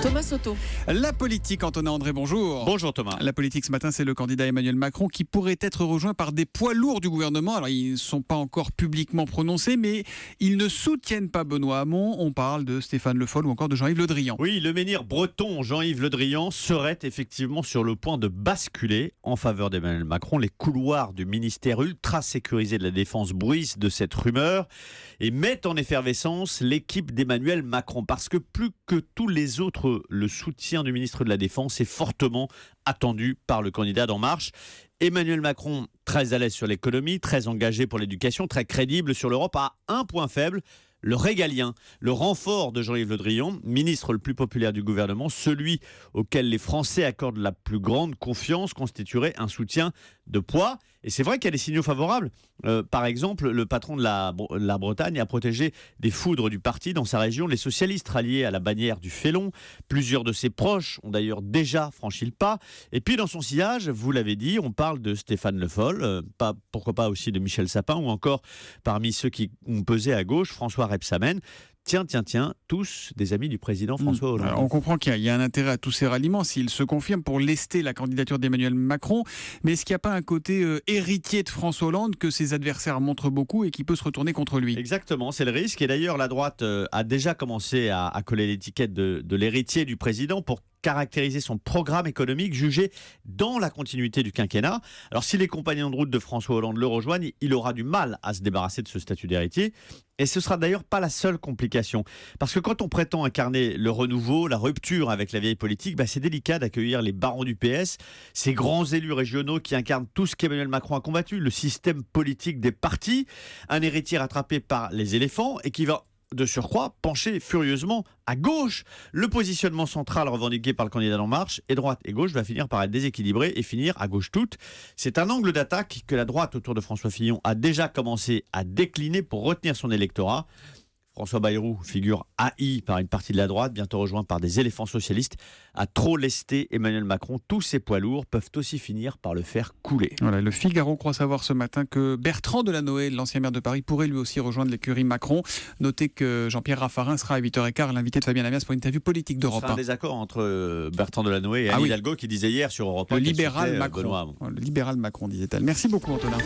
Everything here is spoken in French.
Thomas Soto. La politique, Antonin André, bonjour. Bonjour Thomas. La politique ce matin, c'est le candidat Emmanuel Macron qui pourrait être rejoint par des poids lourds du gouvernement. Alors, ils ne sont pas encore publiquement prononcés, mais ils ne soutiennent pas Benoît Hamon. On parle de Stéphane Le Foll ou encore de Jean-Yves Le Drian. Oui, le menhir breton Jean-Yves Le Drian serait effectivement sur le point de basculer en faveur d'Emmanuel Macron. Les couloirs du ministère ultra sécurisé de la Défense bruissent de cette rumeur et mettent en effervescence l'équipe d'Emmanuel Macron. Parce que plus que tous les autres, le soutien du ministre de la Défense est fortement attendu par le candidat d'En Marche. Emmanuel Macron, très à l'aise sur l'économie, très engagé pour l'éducation, très crédible sur l'Europe, a un point faible, le régalien, le renfort de Jean-Yves Le Drian, ministre le plus populaire du gouvernement, celui auquel les Français accordent la plus grande confiance, constituerait un soutien de poids. Et c'est vrai qu'il y a des signaux favorables. Par exemple, le patron de la Bretagne a protégé des foudres du parti dans sa région les socialistes ralliés à la bannière du Félon. Plusieurs de ses proches ont d'ailleurs déjà franchi le pas. Et puis dans son sillage, vous l'avez dit, on parle de Stéphane Le Foll, pourquoi pas aussi de Michel Sapin, ou encore parmi ceux qui ont pesé à gauche, François Rebsamen. Tiens, tous des amis du président François Hollande. Alors, on comprend qu'il y a un intérêt à tous ces ralliements s'il se confirme pour lester la candidature d'Emmanuel Macron. Mais est-ce qu'il n'y a pas un côté héritier de François Hollande que ses adversaires montrent beaucoup et qui peut se retourner contre lui ? Exactement, c'est le risque. Et d'ailleurs, la droite a déjà commencé à coller l'étiquette de l'héritier du président pour caractériser son programme économique jugé dans la continuité du quinquennat. Alors si les compagnons de route de François Hollande le rejoignent, il aura du mal à se débarrasser de ce statut d'héritier. Et ce sera d'ailleurs pas la seule complication. Parce que quand on prétend incarner le renouveau, la rupture avec la vieille politique, c'est délicat d'accueillir les barons du PS, ces grands élus régionaux qui incarnent tout ce qu'Emmanuel Macron a combattu, le système politique des partis, un héritier rattrapé par les éléphants et qui va de surcroît pencher furieusement à gauche. Le positionnement central revendiqué par le candidat d'En Marche et droite et gauche va finir par être déséquilibré et finir à gauche toute. C'est un angle d'attaque que la droite autour de François Fillon a déjà commencé à décliner pour retenir son électorat. François Bayrou, figure haï par une partie de la droite, bientôt rejoint par des éléphants socialistes, a trop lesté Emmanuel Macron. Tous ces poids lourds peuvent aussi finir par le faire couler. Voilà, le Figaro croit savoir ce matin que Bertrand Delanoë, l'ancien maire de Paris, pourrait lui aussi rejoindre l'écurie Macron. Notez que Jean-Pierre Raffarin sera à 8h15 l'invité de Fabien Amias pour une interview politique d'Europe 1. C'est un désaccord entre Bertrand Delanoë et Anne Hidalgo qui disait hier sur Europe 1 le libéral Macron. Le libéral Macron, disait-elle. Merci beaucoup, Antonin.